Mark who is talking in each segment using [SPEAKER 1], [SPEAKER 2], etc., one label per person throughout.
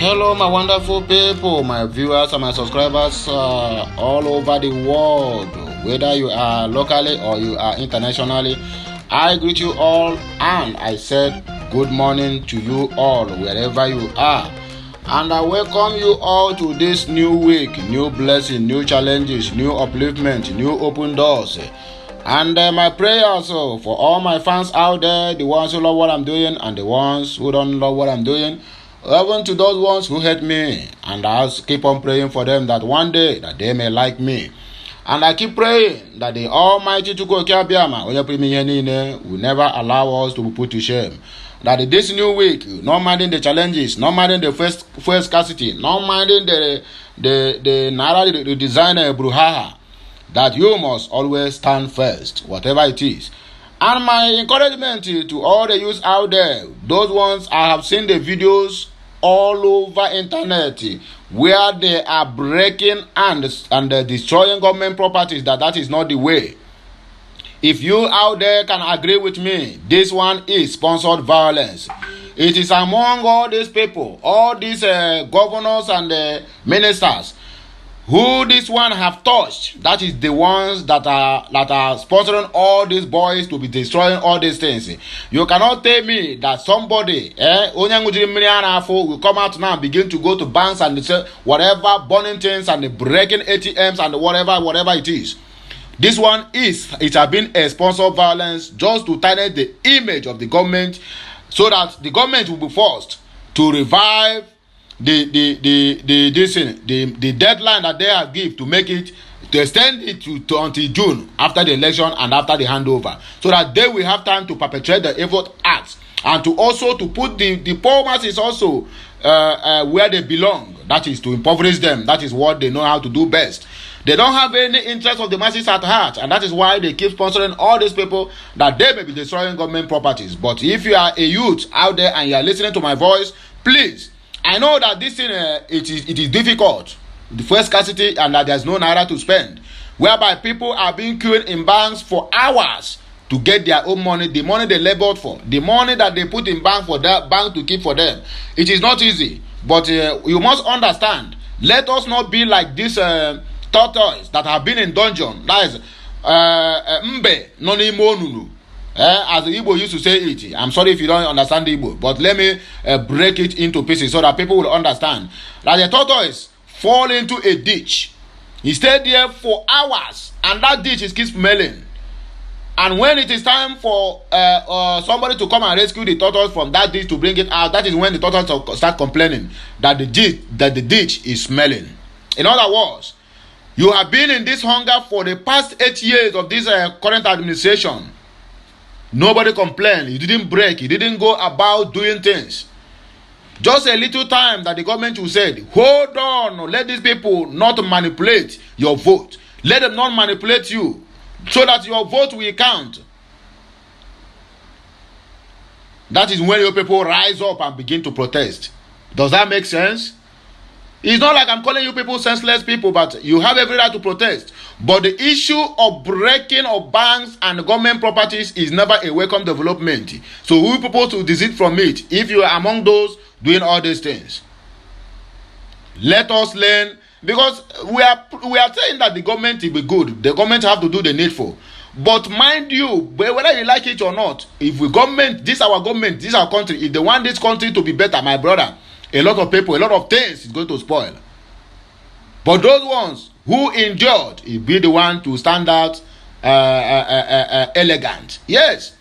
[SPEAKER 1] Hello, my wonderful people, my viewers and my subscribers all over the world, whether you are locally or you are internationally. I greet you all and I said good morning to you all wherever you are. And I welcome you all to this new week, new blessing, new challenges, new upliftment, new open doors. And my prayers for all my fans out there, the ones who love what I'm doing and the ones who don't love what I'm doing. Even to those ones who hate me, and I keep on praying for them that one day that they may like me. And I keep praying that the Almighty Chukwukabiama will never allow us to be put to shame. That this new week, not minding the challenges, not minding the first scarcity, not minding the designer brouhaha, that you must always stand first, whatever it is. And my encouragement to all the youths out there, those ones I have seen the videos all over internet where they are breaking and destroying government properties, that is not the way. If you out there can agree with me, this one is sponsored violence. It is among all these people, all these governors and ministers who this one have touched, that is the ones that are sponsoring all these boys to be destroying all these things. You cannot tell me that somebody will come out now and begin to go to banks and say whatever, burning things and breaking ATMs and whatever it is. This one it has been a sponsored violence just to tarnish the image of the government, so that the government will be forced to revive the deadline that they have give to make it, to extend it to until June after the election and after the handover, so that they will have time to perpetrate the evil acts and to also to put the poor masses also where they belong, that is to impoverish them. That is what they know how to do best. They don't have any interest of the masses at heart, and that is why they keep sponsoring all these people that they may be destroying government properties. But if you are a youth out there and you are listening to my voice, please, I know that this thing it is difficult, the first scarcity, and that there's no naira to spend, whereby people are being queued in banks for hours to get their own money, the money they labored for, the money that they put in bank for that bank to keep for them. It is not easy, but you must understand. Let us not be like this tortoise that have been in dungeon. That is mbe noni monunu. As the Igbo used to say it. I'm sorry if you don't understand the Igbo, but let me break it into pieces so that people will understand. That the tortoise fall into a ditch. He stayed there for hours, and that ditch keeps smelling. And when it is time for somebody to come and rescue the tortoise from that ditch to bring it out, that is when the tortoise start complaining that the ditch is smelling. In other words, you have been in this hunger for the past 8 years of this current administration. Nobody complained. You didn't break. You didn't go about doing things. Just a little time that the government will say, hold on, let these people not manipulate your vote. Let them not manipulate you so that your vote will count. That is when your people rise up and begin to protest. Does that make sense? It's not like I'm calling you people senseless people, but you have every right to protest. But the issue of breaking of banks and government properties is never a welcome development. So we propose to desist from it if you are among those doing all these things. Let us learn, because we are saying that the government will be good. The government have to do the needful. But mind you, whether you like it or not, if we government, this our government, this our country, if they want this country to be better, my brother, a lot of people, a lot of things is going to spoil. But those ones who endured, will be the one to stand out elegant. Yes.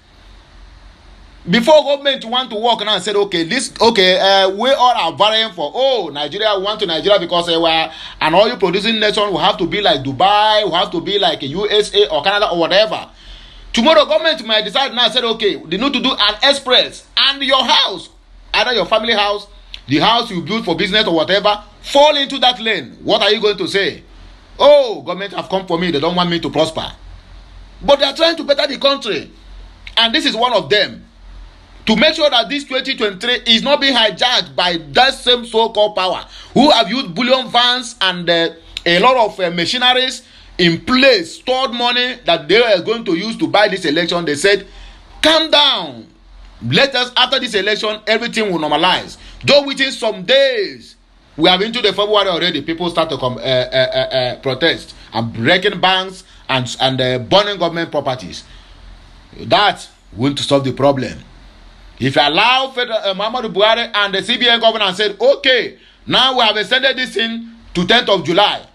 [SPEAKER 1] Before government want to work now and said, we all are vying for, Nigeria, we want to Nigeria because we're an oil producing nation. We have to be like Dubai, we have to be like USA or Canada or whatever. Tomorrow government might decide now and said, they need to do an express, and your house, either your family house, the house you build for business or whatever, fall into that lane. What are you going to say? Government have come for me, they don't want me to prosper. But they are trying to better the country, and this is one of them, to make sure that this 2023 is not being hijacked by that same so-called power who have used bullion vans and a lot of machineries in place, stored money that they are going to use to buy this election. They said, calm down, Let us, after this election, everything will normalize. Just within some days, we are into the February already. People start to protest and breaking banks and burning government properties. That won't solve the problem. If you allow Muhammadu Buhari and the CBN governor said, okay, now we have extended this thing to 10th of July,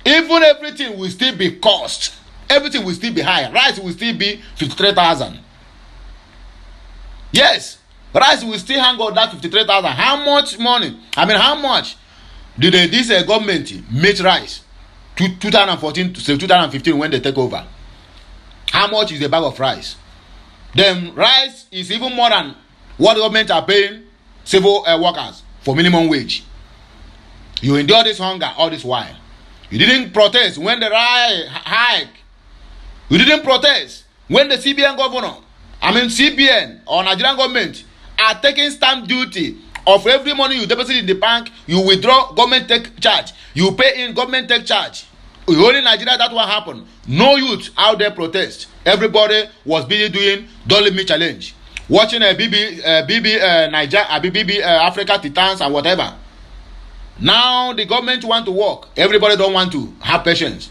[SPEAKER 1] even everything will still be cost. Everything will still be high. Rice will still be 53,000. Yes, rice will still hang on that 53,000. How much money? How much did this government make rice? 2014 to 2015 when they take over. How much is a bag of rice? Then rice is even more than what government are paying civil workers for minimum wage. You endure this hunger all this while. You didn't protest when the rice hike. You didn't protest when the CBN governor, CBN or Nigerian government are taking stamp duty of every money you deposit in the bank. You withdraw, government take charge. You pay in, government take charge. Only in Nigeria that what happened. No youth out there protest. Everybody was busy doing Don't Leave Me challenge, watching BB Africa Titans and whatever. Now the government want to work. Everybody don't want to have patience.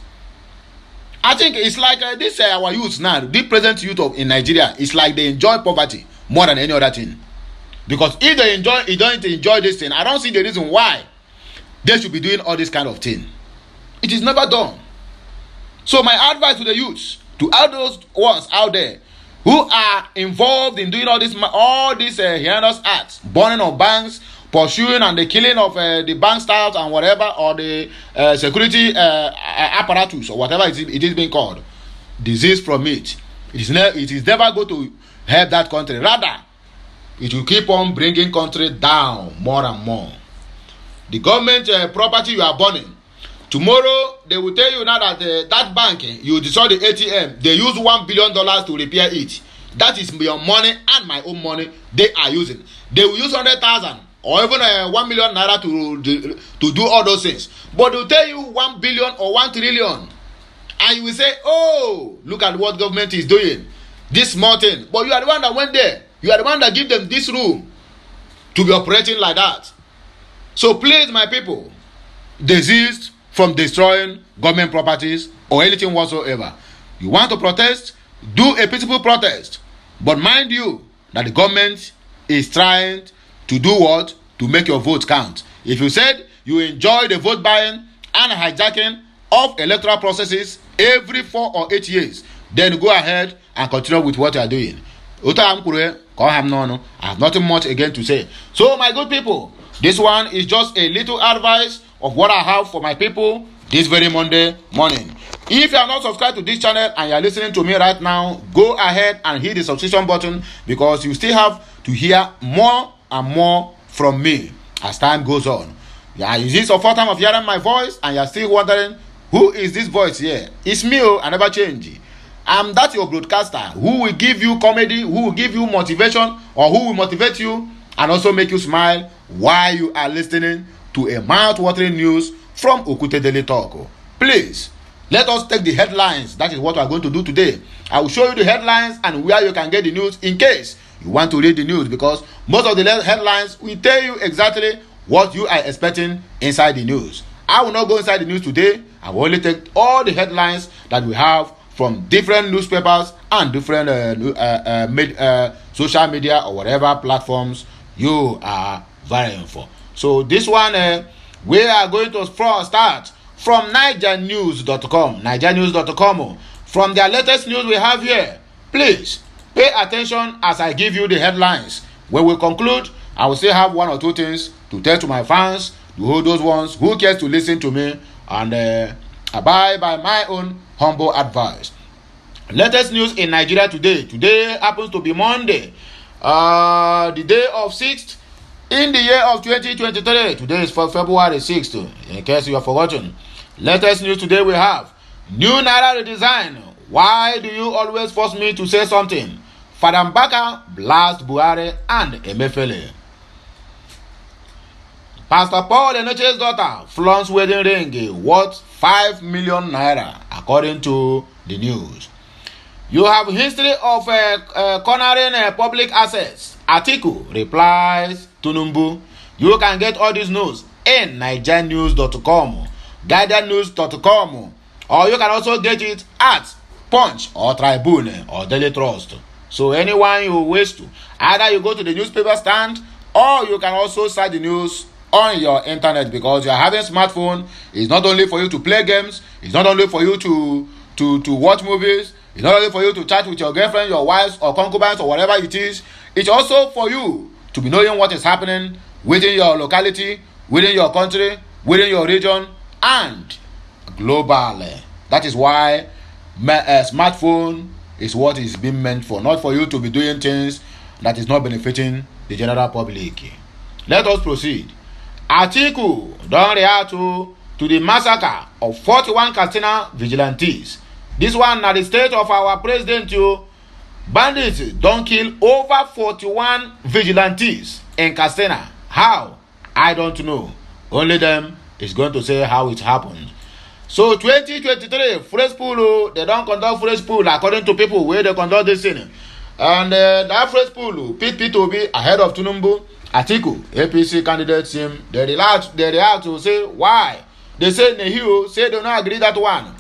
[SPEAKER 1] I think it's like this our youth now, the present youth in Nigeria, it's like they enjoy poverty more than any other thing. Because if they don't enjoy this thing, I don't see the reason why they should be doing all this kind of thing. It is never done. So my advice to the youths, to all those ones out there who are involved in doing all this heinous acts, burning of banks, pursuing and the killing of the bank staff and whatever, or the security apparatus or whatever it is being called, disease from it. It is never going to help that country. Rather, it will keep on bringing country down more and more. The government property you are burning, tomorrow they will tell you now that that bank, you destroy the ATM, they use $1 billion to repair it. That is your money and my own money they are using. They will use 100,000 or even 1 million naira to do all those things. But they will tell you 1 billion or 1 trillion. And you will say, oh, look at what government is doing. This small thing. But you are the one that went there. You are the one that give them this room to be operating like that. So please, my people, desist from destroying government properties or anything whatsoever. You want to protest? Do a peaceful protest. But mind you that the government is trying to do what? To make your vote count. If you said you enjoy the vote buying and hijacking of electoral processes every 4 or 8 years, then go ahead and continue with what you are doing. I have nothing much again to say. So my good people, this one is just a little advice of what I have for my people this very Monday morning. If you are not subscribed to this channel and you are listening to me right now, go ahead and hit the subscription button, because you still have to hear more and more from me as time goes on. Yeah, is this your first time of hearing my voice and you are still wondering who is this voice here? It's me. I never change. I'm that your broadcaster who will give you comedy, who will give you motivation, or who will motivate you and also make you smile while you are listening to a mouth-watering news from Okute Daily Talk. Please, let us take the headlines. That is what we are going to do today. I will show you the headlines and where you can get the news in case you want to read the news, because most of the headlines will tell you exactly what you are expecting inside the news. I will not go inside the news today. I will only take all the headlines that we have from different newspapers and different social media or whatever platforms you are vying for. So this one, we are going to start from NigerNews.com. NigerNews.com. From their latest news we have here. Please pay attention as I give you the headlines. When we conclude, I will still have 1 or 2 things to tell to my fans, to hold those ones who cares to listen to me and abide by my own humble advice. Latest news in Nigeria today. Today happens to be Monday, the day of 6th in the year of 2023. Today is for February 6th, in case you have forgotten. Latest news today we have new Naira redesign. Why do you always force me to say something? Father Mbaka blast Buhari and Emefiele. Pastor Paul Enoche's daughter flaunts wedding ring worth 5 million naira, according to the news. You have history of cornering public assets Atiku replies Tinubu. You can get all these news in nigerianews.com, guardiannews.com, or you can also get it at Punch or Tribune or Daily Trust. So anyone you wish to, either you go to the newspaper stand or you can also search the news on your internet, because you are having smartphone. It's not only for you to play games, it's not only for you to watch movies, it's not only for you to chat with your girlfriend, your wives or concubines or whatever it is. It's also for you to be knowing what is happening within your locality, within your country, within your region, and globally. That is why smartphone is what is being meant for, not for you to be doing things that is not benefiting the general public. Let us proceed. Atiku don react to the massacre of 41 Katsina vigilantes. This one na the state of our president. Bandits don kill over 41 vigilantes in Katsina. How? I don't know. Only them is going to say how it happened. So 2023 fresh pool, they don conduct fresh pool according to people where they conduct this thing. And that fresh pool, Pete Obi ahead of Tinubu. Atiku, APC candidates team, they react to say why. They say Nehio say they don't agree that one.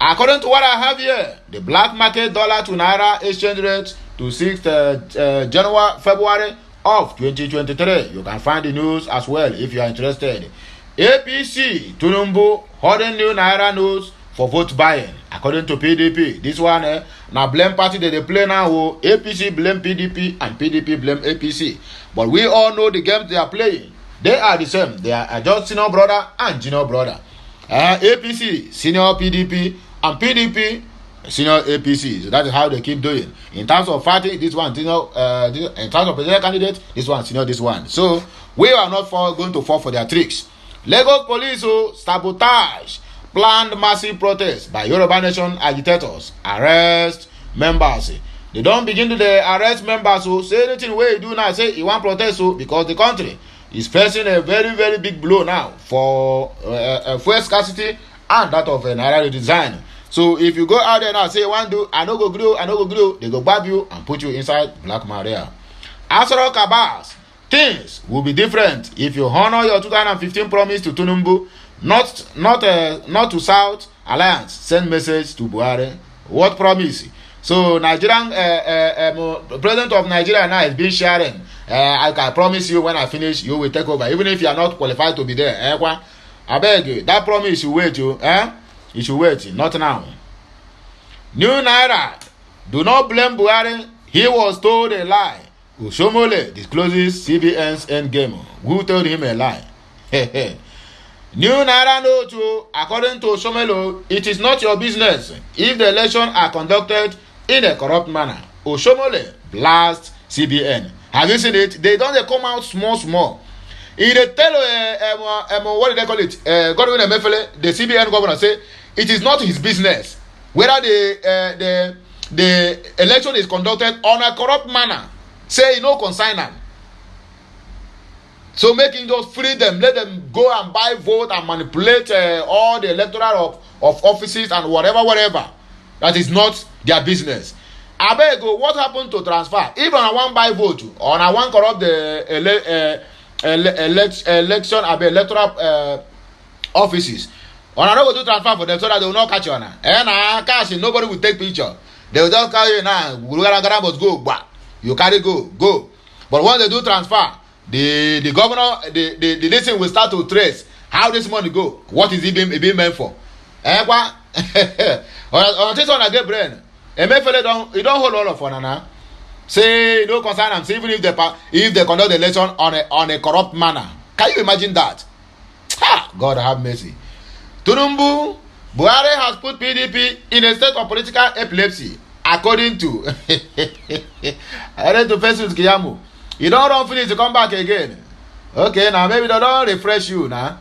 [SPEAKER 1] According to what I have here, the black market dollar to naira exchange rate to 6th February of 2023. You can find the news as well if you are interested. APC, Tinubu, holding new naira notes for vote buying. According to PDP, this one now blame party that they play now. APC blame PDP and PDP blame APC. But we all know the games they are playing. They are the same. They are just senior brother and junior brother. APC senior PDP and PDP senior APC. So that is how they keep doing. In terms of party, this one senior. In terms of presidential candidate, this one senior. This one. So we are not going to fall for their tricks. Lagos police sabotage planned massive protest by Yoruba Nation agitators. Arrest members. They don't begin to arrest members. So say anything where you do now, say you want protest because the country is facing a very, very big blow now for fuel scarcity and that of naira redesign. So if you go out there now say you want to, I no go glue, they go grab you and put you inside Black Maria. Asoro Kabas, things will be different if you honor your 2015 promise to Tinubu, not to South Alliance. Send message to Buhari. What promise? So Nigerian president of Nigeria now is being sharing. I can promise you when I finish, you will take over, even if you are not qualified to be there. I beg you, that promise you wait. You should wait, not now. New Naira, do not blame Buhari. He was told a lie. Ushomole discloses CBN's endgame. Who told him a lie? New Naira note, according to Oshomole, it is not your business if the elections are conducted in a corrupt manner. Oshomole blasts CBN. Have you seen it? They come out small. If they tell what do they call it? Godwin Emefiele, the CBN governor, say it is not his business whether the election is conducted on a corrupt manner. Say no consign them. So making just free them, let them go and buy vote and manipulate all the electoral of offices and whatever. That is not their business. I beg you, what happened to transfer? Even I want buy vote or I want corrupt the election electoral offices. Or I don't go to transfer for them so that they will not catch you now. And cash, nobody will take picture. They will just carry you now. Must go back. You carry go. But when they do transfer, the governor, the nation will start to trace how this money go. What is it being meant for? Or this one I get brain. Emefiele don't hold all of one now. Say no concern them. Say even if they conduct the election on a corrupt manner. Can you imagine that? God have mercy. Tinubu, Buhari has put PDP in a state of political epilepsy, according to Festus Kiyamo. You don't run finish to come back again. Okay, now maybe they don't refresh you now.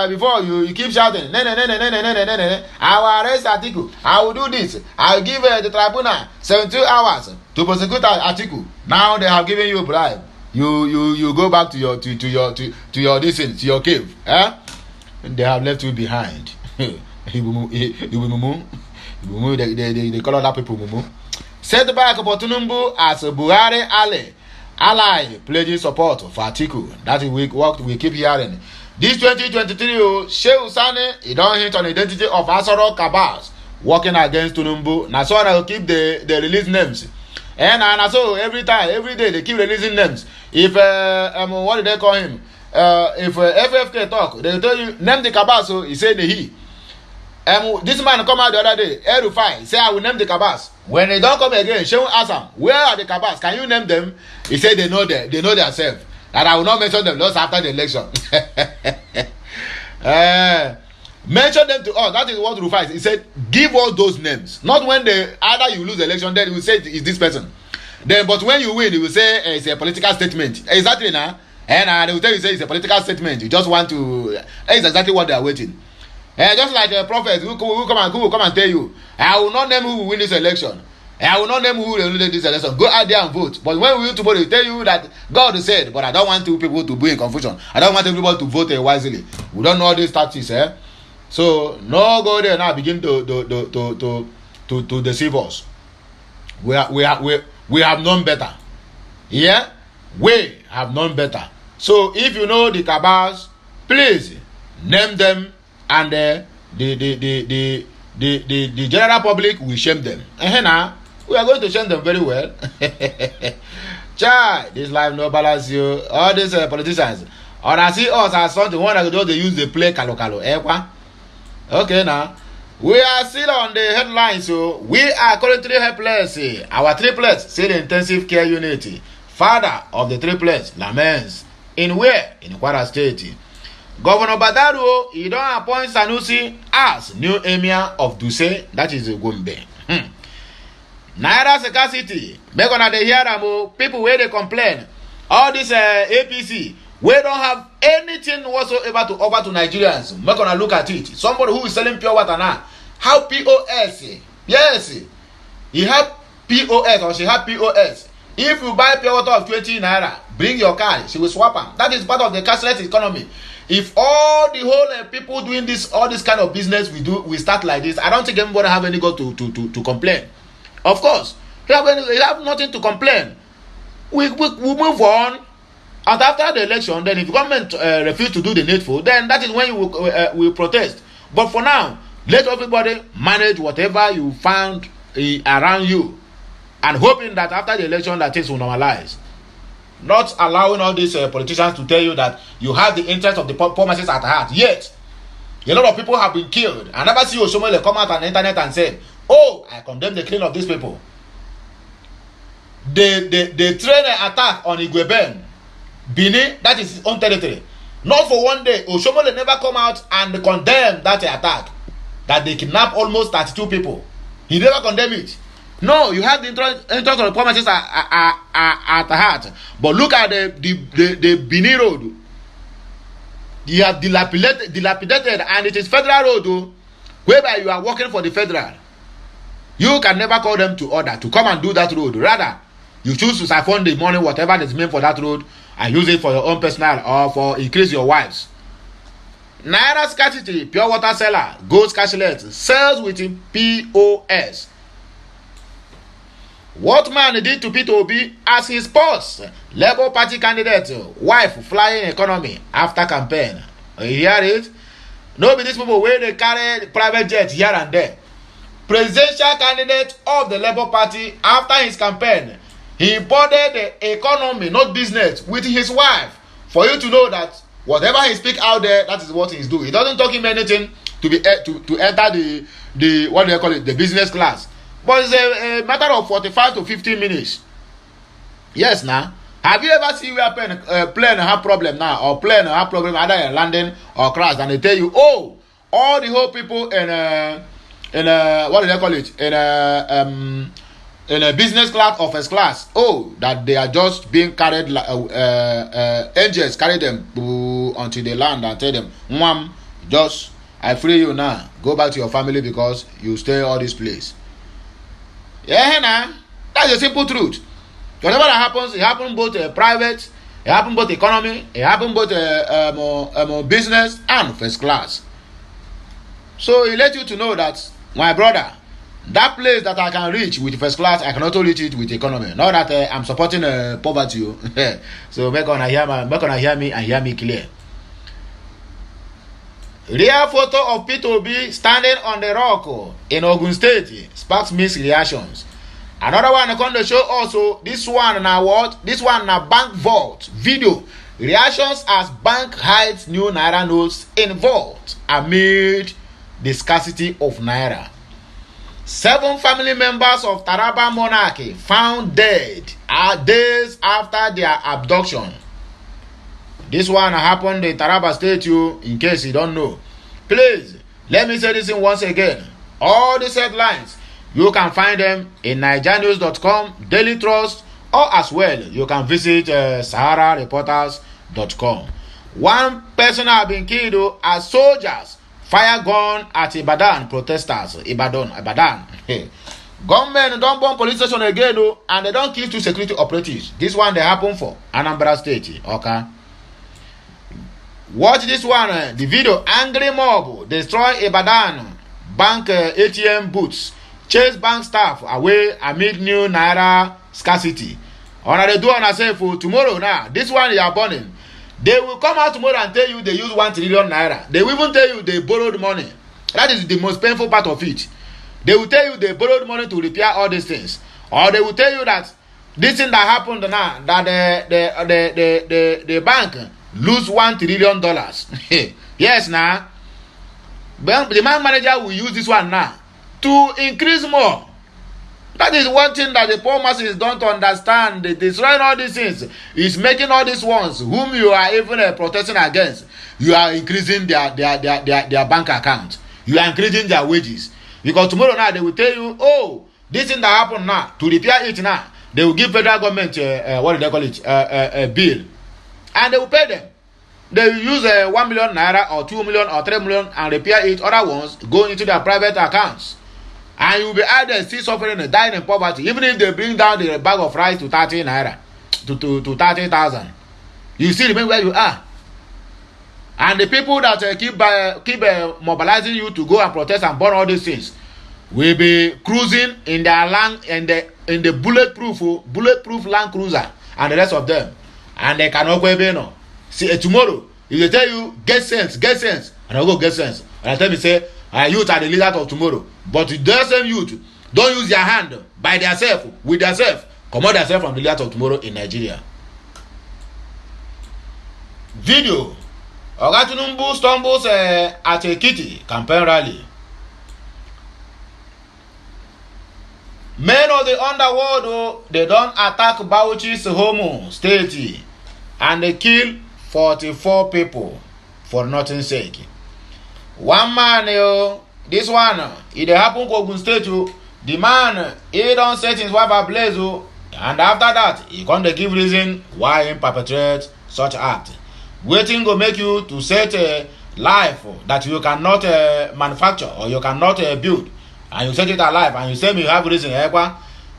[SPEAKER 1] Before you keep shouting, I will arrest Atiku. I will do this. I will give the tribunal 72 hours to prosecute Atiku. Now they have given you a bribe. You go back to your distance, to your cave. And they have left you behind. They call other people mumu. Set back for Tinubu as Buhari ally Ally pledging support for Atiku. That is what we keep hearing. This 2023, Shehu Sane, he don't hint on identity of Asoro Kabas working against Tunumbu. Now so I will keep the release names. And so every day they keep releasing names. If what did they call him? If FFK talk, they will tell you name the Kabas. So he said the he. This man come out the other day, Erufai, say I will name the Kabas. When they don't come again, Shehu ask him, where are the Kabas? Can you name them? He said they know themselves. That I will not mention them just after the election. Mention them to us. That is what Rufai said. He said, give all those names. Not when either you lose the election, then he will say it's this person. Then, but when you win, he will say it's a political statement. Exactly now. And they will tell you say it's a political statement. You just want to. It's exactly what they are waiting. Just like a prophet who will come and tell you, I will not name who will win this election. I will not name who will lose this election. Go out there and vote. But when we will tomorrow, they tell you that God said, but I don't want people to be in confusion. I don't want everybody to vote wisely. We don't know all these tactics, So no go there now begin to deceive us. We have known better. Yeah, we have known better. So if you know the Kabas, please name them, and the general public will shame them. Now we are going to shame them very well. Chai, this life no balance you. All these politicians, or I see us as something one that they use the play kalo. Okay, now we are still on the headlines. So we are currently helpless. Our triplets still in intensive care unit. Father of the triplets laments in where? In Kwara State. Governor Badaru, he don't appoint Sanusi as new emir of Duse, that is Gombe. Naira scarcity. Make una dey hear am, people where they complain. All this APC, we don't have anything whatsoever to offer to Nigerians. Make una look at it. Somebody who is selling pure water now, how POS? Yes, he have POS or she have POS. If you buy pure water of 20 naira, bring your card, she will swap them. That is part of the cashless economy. If all the whole people doing this, all this kind of business we start like this, I don't think anybody have any go to complain. Of course, they have nothing to complain. We move on, and after the election, then if the government refuse to do the needful, then that is when you will protest. But for now, let everybody manage whatever you found around you, and hoping that after the election that things will normalize. Not allowing all these politicians to tell you that you have the interest of the poor masses at heart. Yet, a lot of people have been killed. I never see Oshomole come out on the internet and say, oh, I condemn the killing of these people. They train an attack on Igweben, Bini, that is his own territory. Not for one day. Oshomole never come out and condemn that attack. That they kidnapped almost 32 people. He never condemned it. No, you have the interest of the poor masses at heart. But look at the Bini road. You have dilapidated, and it is federal road whereby you are working for the federal. You can never call them to order to come and do that road. Rather, you choose to siphon the money, whatever is meant for that road, and use it for your own personal or for increase your wives. Naira scarcity, pure water seller, goes cashless, sells with POS. What man did to Peter Obi as his boss? Labour Party candidate, wife flying economy after campaign. You hear it? No be these people where they carry private jet here and there. Presidential candidate of the Labour Party after his campaign, he boarded the economy, not business, with his wife. For you to know that whatever he speak out there, that is what he's doing. He doesn't talk him anything to enter the what do you call it, the business class. But it's a matter of 45 to 15 minutes. Yes, now. Have you ever seen where plane have problem now, or plane have problem either in landing or crash, and they tell you, oh, all the whole people in what do they call it, in a business class or first class, oh, that they are just being carried, angels carry them until they land and tell them, Mom, just I free you now, go back to your family because you stay all this place. Yeah, nah. That's the simple truth. Whatever that happens, it happens both private, it happens both economy, it happens both business and first class. So he let you to know that, my brother, That place that I can reach with first class, I can also reach it with economy. Not that I'm supporting poverty. So make on hear me and hear me clear. Real photo of P2B standing on the rock in Ogun State sparks mixed reactions. Another one on the show also. This one now what? This one now bank vault video. Reactions as bank hides new naira notes in vault amid the scarcity of naira. 7 family members of Taraba monarchy found dead days after their abduction. This one happened in Taraba State, in case you don't know. Please, let me say this in once again. All these headlines, you can find them in NigeriaNews.com, Daily Trust, or as well, you can visit SaharaReporters.com. One person has been killed as soldiers fire gun at Ibadan protesters. Ibadan. Government don't bomb police station again, and they don't kill 2 security operatives. This one they happen for Anambra State. Okay. Watch this one. The video. Angry mob destroy Ibadan bank ATM booths. Chase bank staff away amid new naira scarcity. Ona they do on ourselves for tomorrow now. This one they are burning. They will come out tomorrow and tell you they use 1 trillion naira. They will even tell you they borrowed money. That is the most painful part of it. They will tell you they borrowed money to repair all these things. Or they will tell you that this thing that happened now, that the bank lose $1 trillion. Yes, now. But the bank manager will use this one now to increase more. That is one thing that the poor masses don't understand. They destroying all these things. Is making all these ones whom you are even protesting against. You are increasing their bank account. You are increasing their wages. Because tomorrow now they will tell you, oh, this thing that happened now, to repair it now, they will give federal government, what do they call it, a bill. And they will pay them. They will use 1 million naira or 2 million or 3 million and repair it. Other ones go into their private accounts. And you will be either still suffering and dying in poverty, even if they bring down the bag of rice to 30 naira, to 30,000. You still remain where you are. And the people that keep mobilizing you to go and protest and burn all these things will be cruising in their land in the bulletproof Land Cruiser and the rest of them. And they cannot go no. See, tomorrow, if they tell you, get sense, and I'll go get sense. And I tell me, say, youth are the leaders of tomorrow. But the same youth don't use their hand by themselves, with themselves, command themselves from the leaders of tomorrow in Nigeria. Video. Oga Tinubu stumbles at a Kitty campaign rally. Men of the underworld, they don't attack Bauchi's home state and they kill 44 people for nothing sake. One man, this one, it happened to Ogun State. The man, he don't set his wife ablaze, and after that, he can't give reason why he perpetrate such act. Waiting to make you to set a life that you cannot manufacture or you cannot build, and you set it alive, and you say you have reason.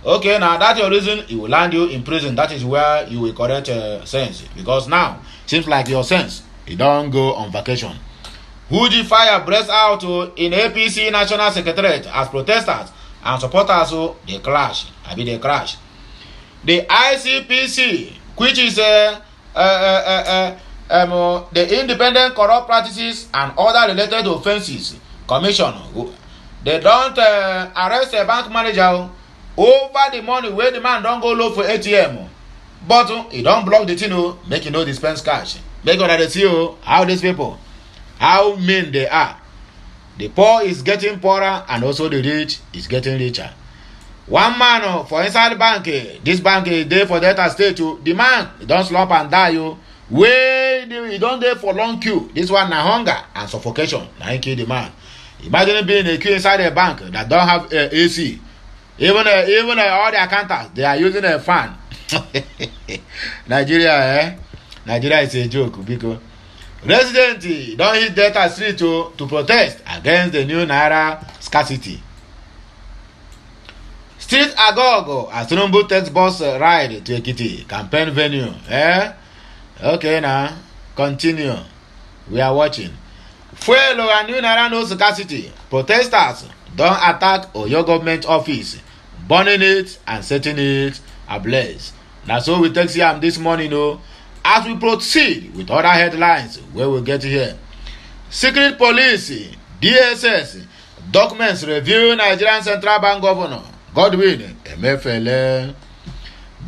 [SPEAKER 1] Okay, now that's your reason. It will land you in prison. That is where you will correct sense, because now seems like your sense you don't go on vacation. Huge fire breaks out in APC National Secretariat as protesters and supporters they crash. The ICPC, which is the Independent Corrupt Practices and Other Related Offences Commission, they don't arrest a bank manager over the money where the man don't go look for ATM, but he don't block the thing, make no dispense cash. Make sure that they see how these people, how mean they are. The poor is getting poorer and also the rich is getting richer. One man for inside the bank, this bank is there for Delta State. The man don't slump and die. Where he don't there for long queue. This one na hunger and suffocation. Now he kill the man. Imagine being a queue inside a bank that don't have AC. Even all the accountants, they are using a fan. Nigeria is a joke because residents don't hit Delta Street to protest against the new naira scarcity. Street agog as Tinubu takes bus ride to Ekiti campaign venue. Okay, now continue. We are watching. Fuel and new naira no scarcity. Protesters don attack Oyo government office, burning it and setting it ablaze. Na so we take see am this morning o. As we proceed with other headlines wey we get here. Secret police, DSS, documents reveal Nigerian Central Bank Governor Godwin Emefiele.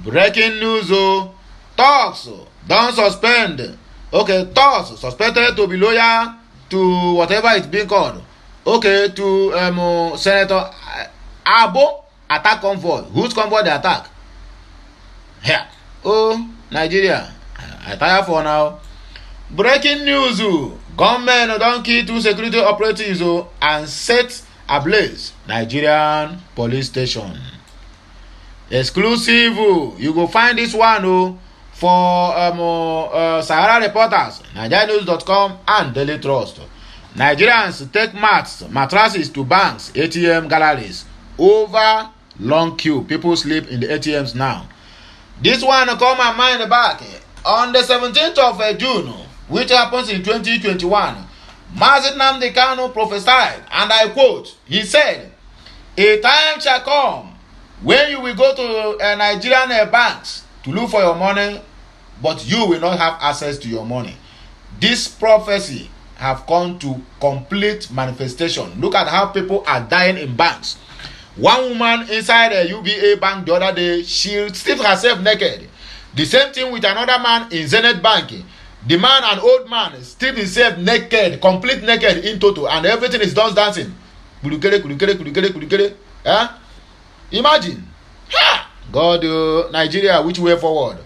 [SPEAKER 1] Breaking news o. Talks don suspend. Okay, talks suspected to be loyal to whatever it's being called. Okay, to Senator Abo attack convoy. Whose convoy they attack? Yeah. Oh, Nigeria. I tire for now. Breaking news. Gunmen don kill 2 security operatives and set ablaze Nigerian police station. Exclusive. You go find this one for Sahara Reporters, NigeriaNews.com and Daily Trust. Nigerians take mattresses to banks, ATM galleries over long queue. People sleep in the ATMs now. This one come my mind back on the 17th of June, which happens in 2021. Mazi Nnamdi Kanu prophesied, and I quote, he said, "A time shall come when you will go to Nigerian banks to look for your money, but you will not have access to your money." This prophecy have come to complete manifestation. Look at how people are dying in banks. One woman inside a UBA bank the other day, she stripped herself naked. The same thing with another man in Zenith Bank. The man, an old man, stripped himself naked, complete naked in total, and everything is done dancing. Imagine. God, Nigeria, which way forward?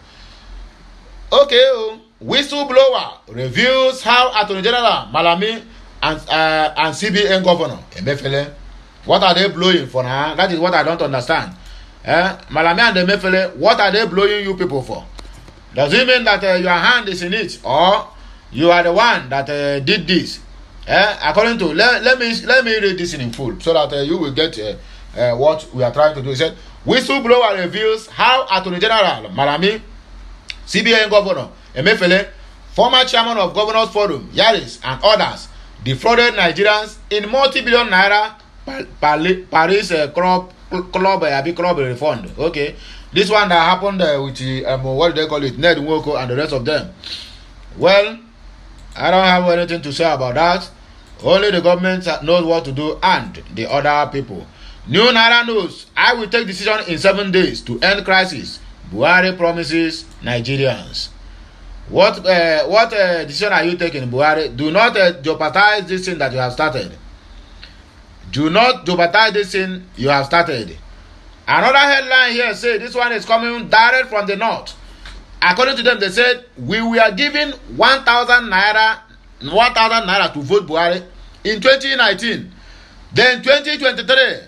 [SPEAKER 1] Okay, whistleblower reveals how Attorney General Malami and CBN Governor Emefiele, what are they blowing for now? That is what I don't understand. Malami and Emefiele, what are they blowing you people for? Does it mean that your hand is in it, or you are the one that did this? According to let me read this in full so that you will get what we are trying to do. He said, whistleblower reveals how Attorney General Malami, CBN Governor Emefiele, former chairman of Governors Forum, Yaris, and others defrauded Nigerians in multi-billion naira Paris club refund. Okay, this one that happened with what do they call it, Ned Nwoko and the rest of them. Well, I don't have anything to say about that. Only the government knows what to do and the other people. New Naira knows, I will take decision in 7 days to end crisis. Buhari promises Nigerians. What decision are you taking, Buhari? Do not jeopardize this thing that you have started. Do not jeopardize this thing you have started. Another headline here says this one is coming direct from the north. According to them, they said we were giving 1,000 naira to vote Buhari in 2019. Then 2023,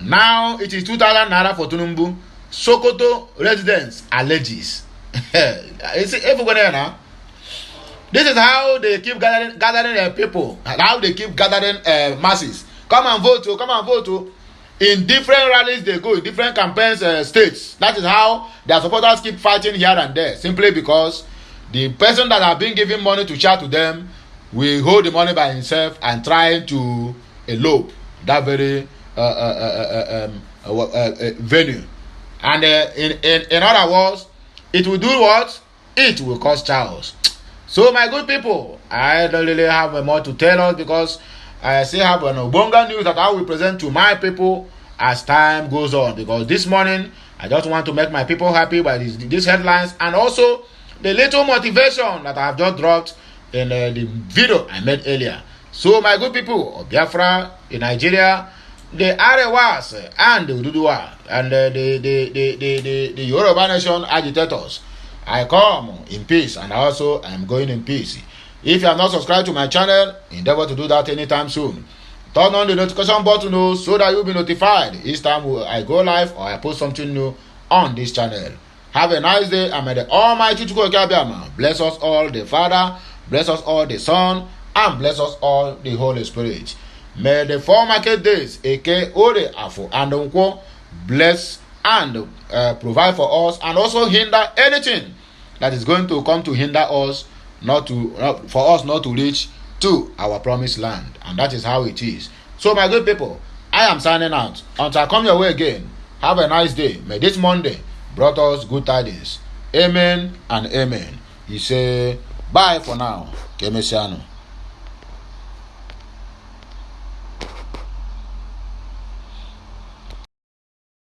[SPEAKER 1] now it is 2,000 naira for Tinubu. Sokoto residents alleges. This is how they keep gathering people, how they keep gathering masses. Come and vote. In different rallies they go, in different campaigns states. That is how their supporters keep fighting here and there, simply because the person that have been giving money to shout to them will hold the money by himself and trying to elope that very venue. And in other words, it will do what? It will cause chaos. So my good people, I don't really have more to tell us because I still have an Obonga news that I will present to my people as time goes on. Because this morning, I just want to make my people happy by these headlines and also the little motivation that I have just dropped in the video I made earlier. So my good people of Biafra in Nigeria, the Arewas and the Ududua and the Yoruba Nation agitators, I come in peace and also I am going in peace. If you have not subscribed to my channel, endeavor to do that anytime soon. Turn on the notification button so that you'll be notified each time I go live or I post something new on this channel. Have a nice day, and may the Almighty bless us all the Father, bless us all the Son, and bless us all the Holy Spirit. May the 4 market days, aka Ore, Afo, and Unko, bless and provide for us, and also hinder anything that is going to come to hinder us, for us not to reach to our promised land. And that is how it is. So my good people, I I am signing out. Until I come your way again, have a nice day. May this Monday brought us good tidings. Amen and amen. He say, bye for now. Kemesiano.